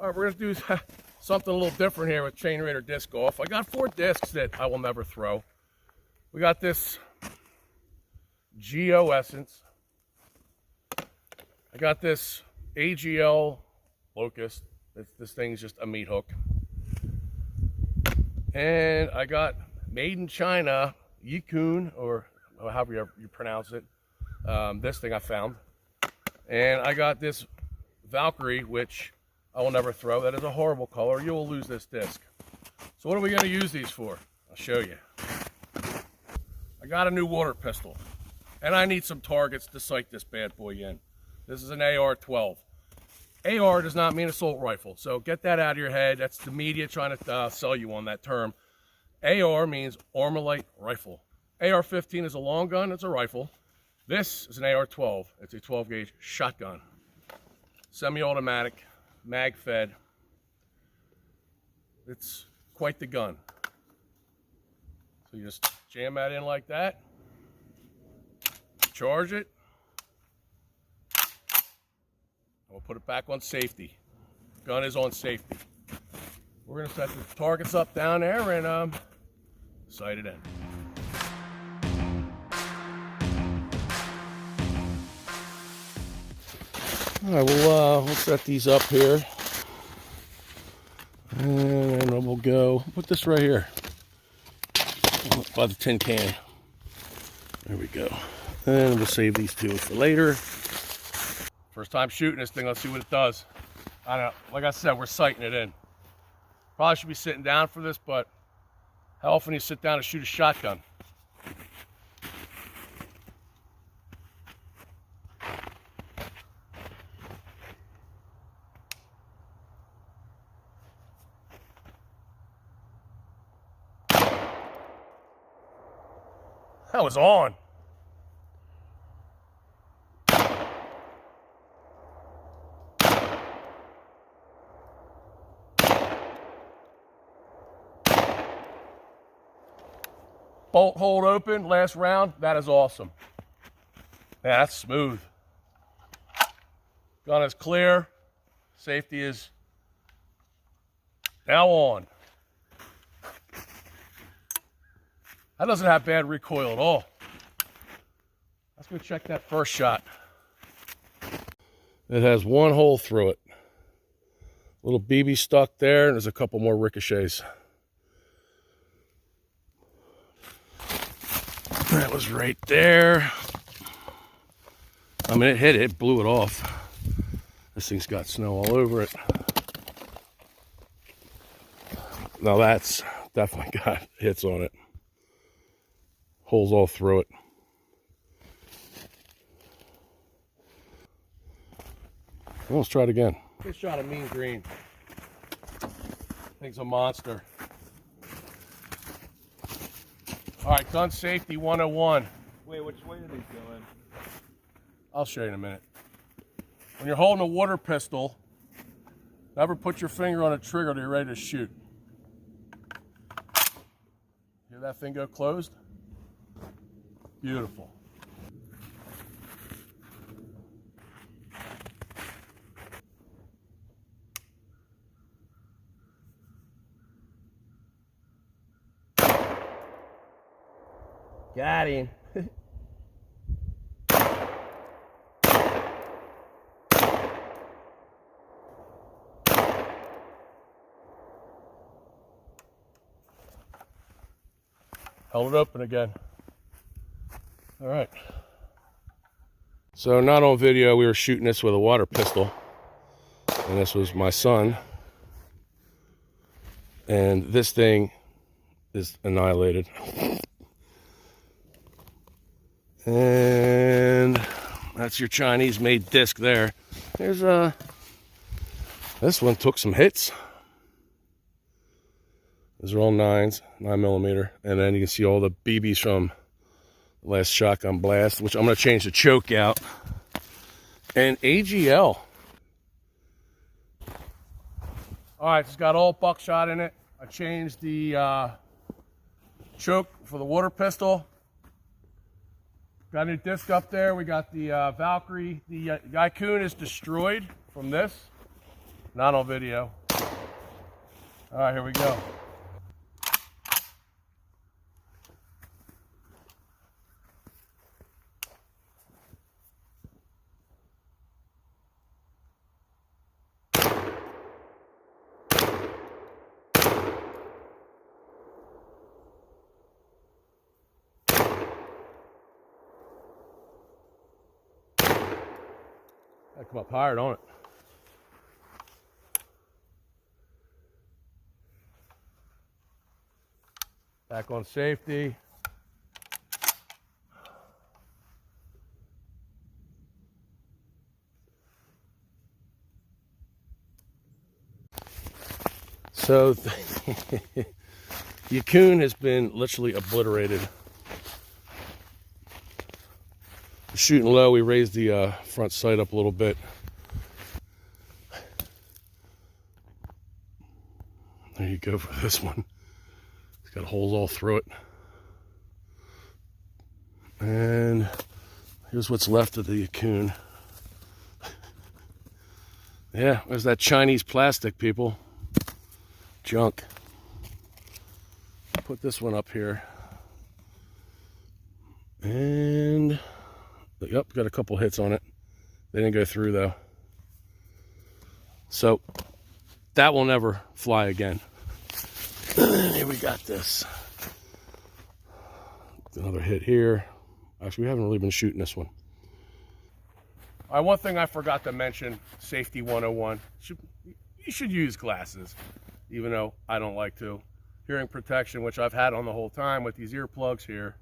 All right, we're gonna do something a little different here with Chain Raider disc golf. I got 4 discs that I will never throw. We got this Geo Essence. I got this AGL Locust. This thing's just a meat hook. And I got Made in China Yikun, or however you pronounce it. This thing I found. And I got this Valkyrie, which I will never throw. That is a horrible color. You will lose this disc. So what are we going to use these for? I'll show you. I got a new water pistol. And I need some targets to sight this bad boy in. This is an AR-12. AR does not mean assault rifle, so get that out of your head. That's the media trying to sell you on that term. AR means Armalite rifle. AR-15 is a long gun, it's a rifle. This is an AR-12, it's a 12-gauge shotgun. Semi-automatic, mag-fed. It's quite the gun. So you just jam that in like that, charge it, we'll put it back on safety. Gun is on safety. We're going to set the targets up down there and sight it in. All right, we'll set these up here. And then we'll go, put this right here by the tin can. There we go. And we'll save these two for later. First time shooting this thing, let's see what it does. I don't know, like I said, we're sighting it in. Probably should be sitting down for this, but how often do you sit down and shoot a shotgun? That was on. Bolt hold open, last round. That is awesome. Yeah, that's smooth. Gun is clear. Safety is now on. That doesn't have bad recoil at all. Let's go check that first shot. It has one hole through it. Little BB stuck there, and there's a couple more ricochets. That was right there. I mean, it hit it, it blew it off. This thing's got snow all over it. Now that's definitely got hits on it. Holes all through it. Well, let's try it again. Good shot of mean green. Thing's a monster. All right, gun safety 101. Wait, which way are these going? I'll show you in a minute. When you're holding a water pistol, never put your finger on a trigger till you're ready to shoot. Hear that thing go closed? Beautiful. Got him. Held it open again. All right. So not on video, we were shooting this with a water pistol. And this was my son. And this thing is annihilated. And that's your Chinese made disc there. Here's this one took some hits. These are all 9s, 9mm. And then you can see all the BBs from the last shotgun blast, which I'm going to change the choke out. And AGL. All right, it's got all buckshot in it. I changed the choke for the water pistol. Got a new disc up there. We got the Valkyrie. The Yikun is destroyed from this. Not on video. All right, here we go. Gotta come up higher, don't it? Back on safety. So the Yukon has been literally obliterated. Shooting low, we raised the front sight up a little bit. There you go for this one. It's got holes all through it. And here's what's left of the Yukon. Yeah, there's that Chinese plastic, people. Junk. Put this one up here. And yep, got a couple hits on it. They didn't go through though. So that will never fly again. Here we got this. Another hit here. Actually, we haven't really been shooting this one. All right, one thing I forgot to mention, safety 101. You should use glasses, even though I don't like to. Hearing protection, which I've had on the whole time with these earplugs here.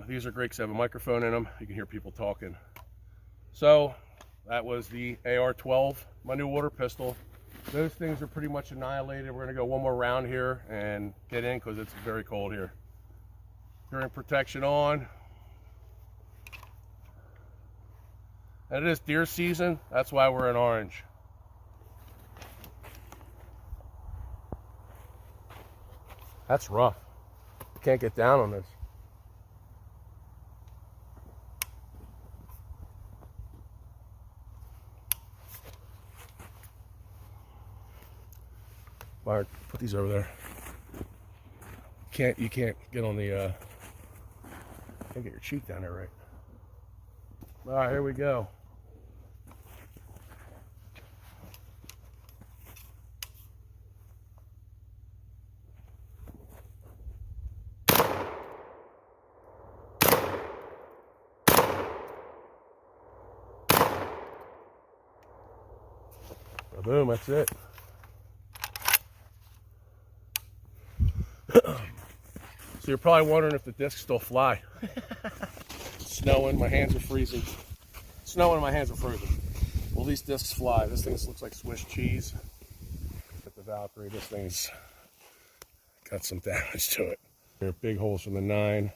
These are great because they have a microphone in them. You can hear people talking. So that was the AR-12, my new water pistol. Those things are pretty much annihilated. We're going to go one more round here and get in because it's very cold here. Hearing protection on. And it is deer season. That's why we're in orange. That's rough. Can't get down on this. Byron, put these over there. You can't get on the can't get your cheek down there right. All right, here we go. Boom, that's it. So you're probably wondering if the discs still fly. It's snowing, my hands are freezing. Snowing and my hands are frozen. Well, these discs fly. This thing looks like Swiss cheese. At the Valkyrie, this thing's got some damage to it. There are big holes from the 9.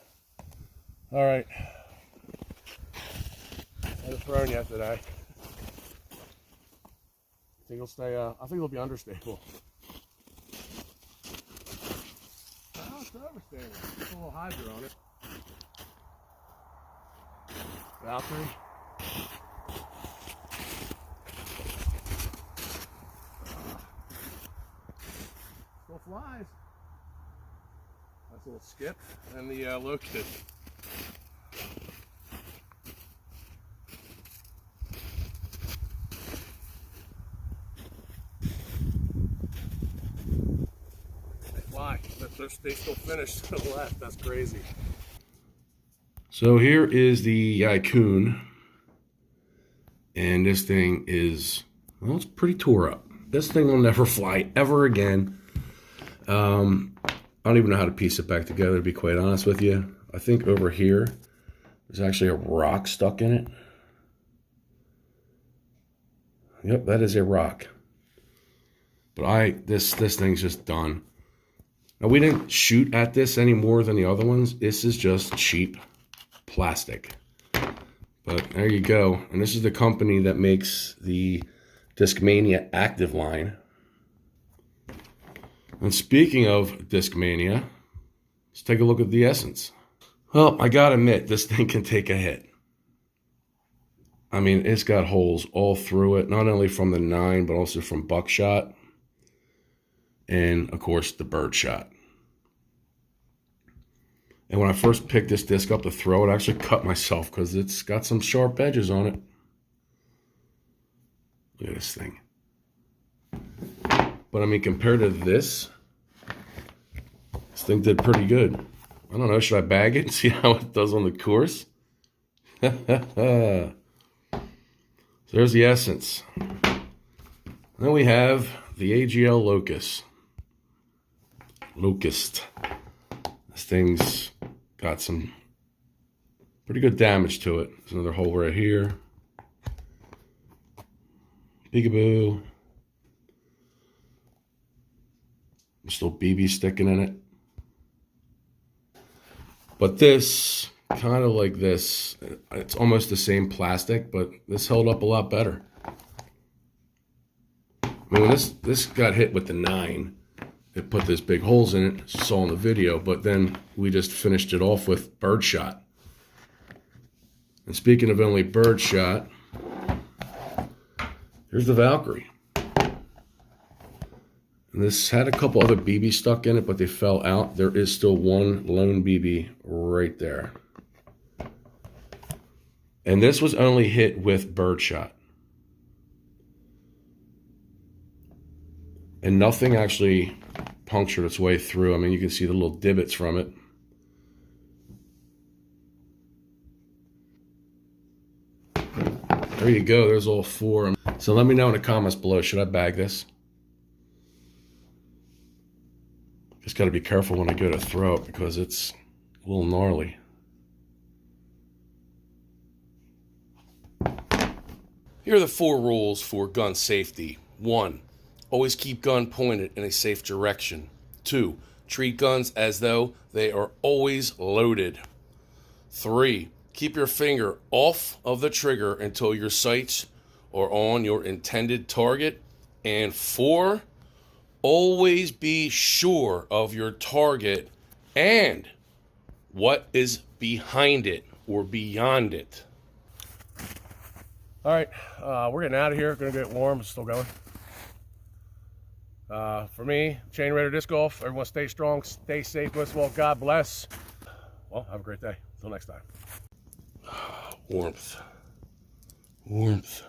All right. I haven't thrown yet today. I think it'll stay, I think it'll be understable. Oh, it's overstable. There's a little hydro on it. Valkyrie. Still flies. That's a little skip. And the locust. Why? They still finished to the left. That's crazy. So here is the Yukon. And this thing is, well, it's pretty tore up. This thing will never fly ever again. I don't even know how to piece it back together, to be quite honest with you. I think over here, there's actually a rock stuck in it. Yep, that is a rock. But this thing's just done. Now, we didn't shoot at this any more than the other ones. This is just cheap plastic. But there you go. And this is the company that makes the Discmania Active line. And speaking of Discmania, let's take a look at the Essence. Well, I gotta admit, this thing can take a hit. I mean, it's got holes all through it, not only from the 9, but also from buckshot. And, of course, the birdshot. And when I first picked this disc up to throw it, I actually cut myself because it's got some sharp edges on it. Look at this thing. But, I mean, compared to this thing did pretty good. I don't know, should I bag it and see how it does on the course? So there's the Essence. Then we have the AGL Locust. This thing's got some pretty good damage to it. There's another hole right here. Peekaboo. Still BB sticking in it. But this, kind of like this, it's almost the same plastic, but this held up a lot better. I mean, when this got hit with the 9, it put these big holes in it, saw in the video, but then we just finished it off with birdshot. And speaking of only birdshot, here's the Valkyrie. And this had a couple other BB stuck in it, but they fell out. There is still one lone BB right there. And this was only hit with birdshot. And nothing actually punctured its way through. I mean, you can see the little divots from it. There you go. There's all 4. So let me know in the comments below. Should I bag this? Just got to be careful when I go to throw it because it's a little gnarly. Here are the 4 rules for gun safety. 1. Always keep gun pointed in a safe direction. 2. Treat guns as though they are always loaded. 3. Keep your finger off of the trigger until your sights are on your intended target. And 4. Always be sure of your target and what is behind it or beyond it. All right, we're getting out of here. Gonna get warm. It's still going. For me, Chain Raider Disc Golf. Everyone stay strong, stay safe. Most of all, God bless. Well, have a great day. Until next time. Warmth. Warmth.